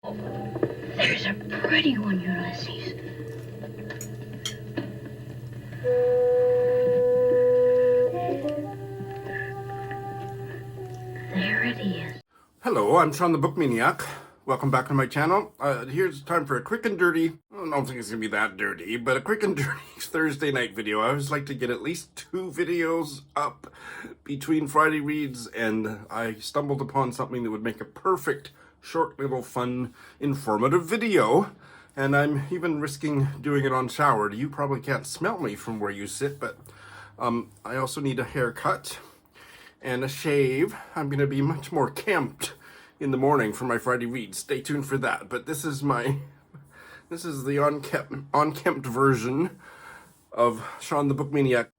There's a pretty one, Ulysses. There it is. Hello, I'm Sean the Book Maniac. Welcome back to my channel. Here's time for a quick and dirty, I don't think it's going to be that dirty, but a quick and dirty Thursday night video. I always like to get at least 2 videos up between Friday reads, and I stumbled upon something that would make a perfect, short, little, fun, informative video. And I'm even risking doing it on showered. You probably can't smell me from where you sit, but I also need a haircut and a shave. I'm going to be much more kempt in the morning for my Friday read. Stay tuned for that. But this is the unkempt version of Sean the Book Maniac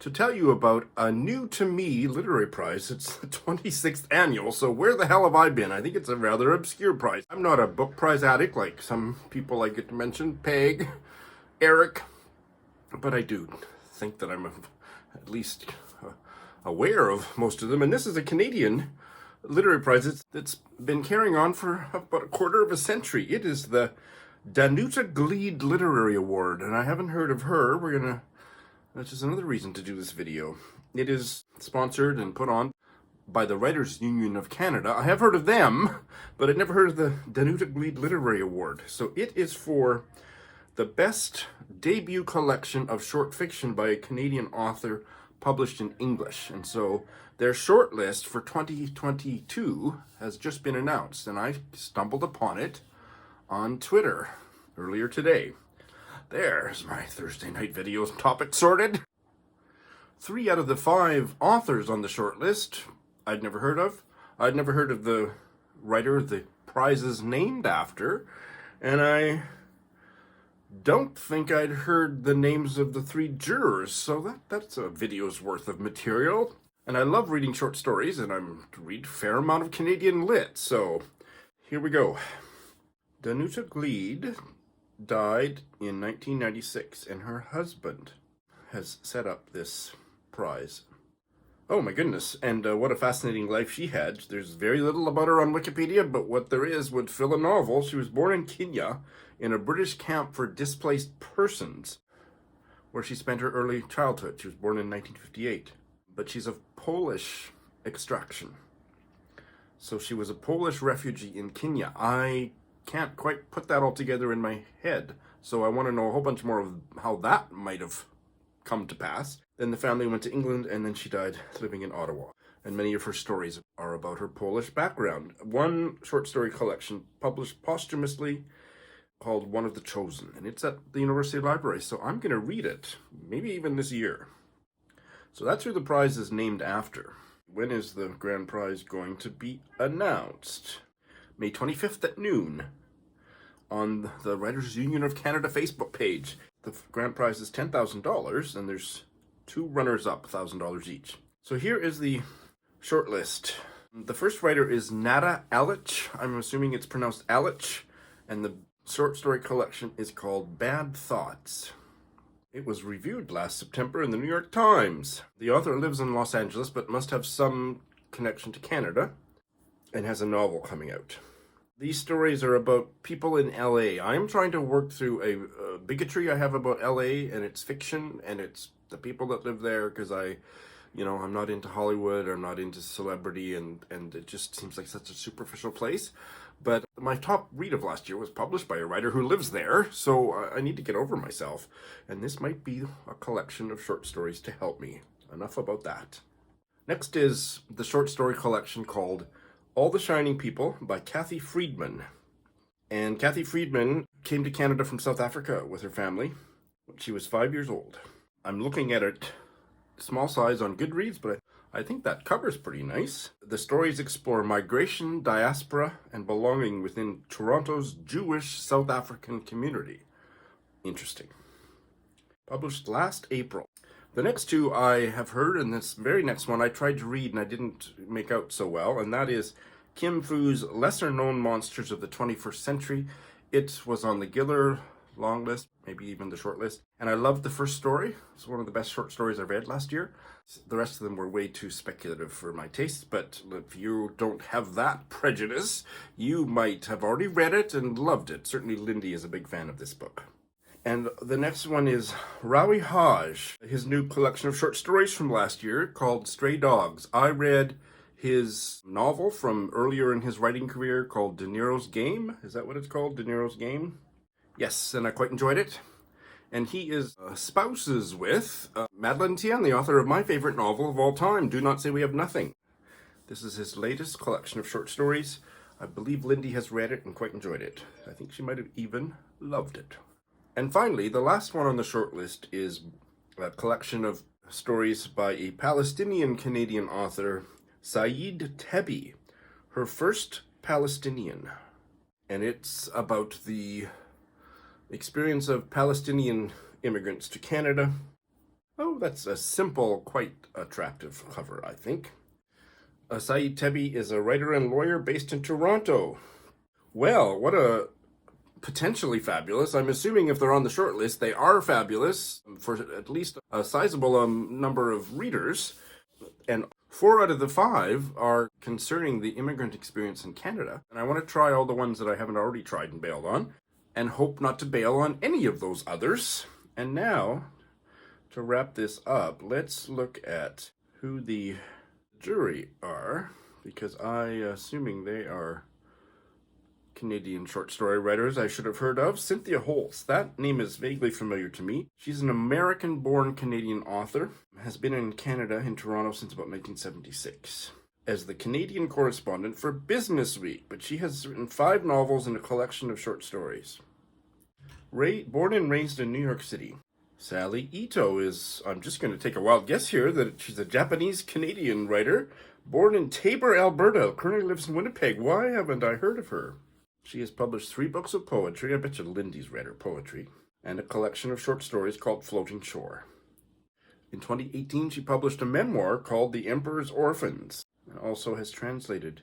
to tell you about a new to me literary prize. It's the 26th annual, so where the hell have I been? I think it's a rather obscure prize. I'm not a book prize addict like some people I get to mention, Peg, Eric, but I do think that I'm at least aware of most of them. And this is a Canadian literary prize that's been carrying on for about a quarter of a century. It is the Danuta Gleed Literary Award, and I haven't heard of her. That's just another reason to do this video. It is sponsored and put on by the Writers Union of Canada. I have heard of them, but I'd never heard of the Danuta Gleed Literary Award. So it is for the best debut collection of short fiction by a Canadian author published in English. And so their shortlist for 2022 has just been announced, and I stumbled upon it on Twitter earlier today. There's my Thursday night videos topic sorted. 3 out of the 5 authors on the shortlist I'd never heard of. I'd never heard of the writer the prize is named after, and I don't think I'd heard the names of the 3 jurors, so that's a video's worth of material. And I love reading short stories, and I read a fair amount of Canadian lit, so here we go. Danuta Gleed died in 1996, and her husband has set up this prize. Oh my goodness, and what a fascinating life she had. There's very little about her on Wikipedia, but what there is would fill a novel. She was born in Kenya, in a British camp for displaced persons, where she spent her early childhood. She was born in 1958, but she's of Polish extraction. So she was a Polish refugee in Kenya. I can't quite put that all together in my head, so I want to know a whole bunch more of how that might have come to pass. Then the family went to England, and then she died living in Ottawa. And many of her stories are about her Polish background. One short story collection published posthumously called One of the Chosen, and it's at the University Library, so I'm going to read it, maybe even this year. So that's who the prize is named after. When is the grand prize going to be announced? May 25th at noon on the Writers Union of Canada Facebook page. The grand prize is $10,000, and there's 2 runners-up, $1,000 each. So here is the short list. The first writer is Nara Alich. I'm assuming it's pronounced Alich, and the short story collection is called Bad Thoughts. It was reviewed last September in the New York Times. The author lives in Los Angeles, but must have some connection to Canada, and has a novel coming out. These stories are about people in LA. I'm trying to work through a bigotry I have about LA, and it's fiction, and it's the people that live there, because I'm not into Hollywood, or I'm not into celebrity, and it just seems like such a superficial place. But my top read of last year was published by a writer who lives there, so I need to get over myself. And this might be a collection of short stories to help me. Enough about that. Next is the short story collection called All the Shining People by Cathy Friedman. And Cathy Friedman came to Canada from South Africa with her family when she was 5 years old. I'm looking at it small size on Goodreads, but I think that cover's pretty nice. The stories explore migration, diaspora, and belonging within Toronto's Jewish South African community. Interesting. Published last April. The next 2 I have heard, and this very next one I tried to read and I didn't make out so well, and that is Kim Fu's Lesser Known Monsters of the 21st Century. It was on the Giller long list, maybe even the short list. And I loved the first story. It's one of the best short stories I read last year. The rest of them were way too speculative for my taste, but if you don't have that prejudice, you might have already read it and loved it. Certainly Lindy is a big fan of this book. And the next one is Rawi Hage, his new collection of short stories from last year called Stray Dogs. I read his novel from earlier in his writing career called DeNiro's Game. Is that what it's called? DeNiro's Game? Yes, and I quite enjoyed it. And he is spouses with Madeleine Tien, the author of my favorite novel of all time, Do Not Say We Have Nothing. This is his latest collection of short stories. I believe Lindy has read it and quite enjoyed it. I think she might have even loved it. And finally, the last one on the short list is a collection of stories by a Palestinian-Canadian author, Saeed Teebi, her first Palestinian. And it's about the experience of Palestinian immigrants to Canada. Oh, that's a simple, quite attractive cover, I think. Saeed Teebi is a writer and lawyer based in Toronto. Well, what a potentially fabulous. I'm assuming if they're on the short list, they are fabulous for at least a sizable number of readers. And 4 out of the 5 are concerning the immigrant experience in Canada. And I want to try all the ones that I haven't already tried and bailed on, and hope not to bail on any of those others. And now, to wrap this up, let's look at who the jury are, because assuming they are Canadian short story writers I should have heard of. Cynthia Holtz, that name is vaguely familiar to me. She's an American-born Canadian author, has been in Canada, in Toronto, since about 1976. As the Canadian correspondent for Business Week, but she has written 5 novels and a collection of short stories. Born and raised in New York City. Sally Ito is, I'm just going to take a wild guess here, that she's a Japanese-Canadian writer, born in Taber, Alberta, currently lives in Winnipeg. Why haven't I heard of her? She has published 3 books of poetry, I bet you Lindy's read her poetry, and a collection of short stories called Floating Shore. In 2018, she published a memoir called The Emperor's Orphans, and also has translated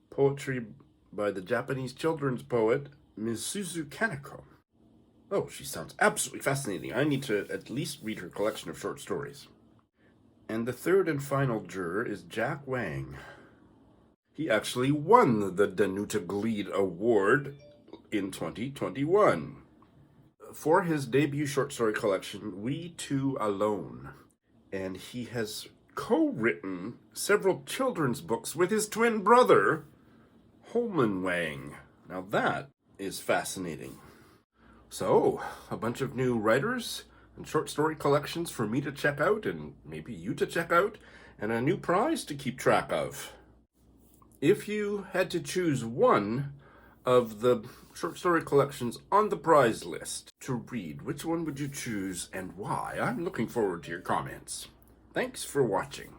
poetry by the Japanese children's poet Mizuzu Kaneko. Oh, she sounds absolutely fascinating. I need to at least read her collection of short stories. And the third and final juror is Jack Wang. He actually won the Danuta Gleed Award in 2021 for his debut short story collection, We Two Alone. And he has co-written several children's books with his twin brother, Holman Wang. Now that is fascinating. So, a bunch of new writers and short story collections for me to check out, and maybe you to check out, and a new prize to keep track of. If you had to choose one of the short story collections on the prize list to read, which one would you choose and why? I'm looking forward to your comments. Thanks for watching.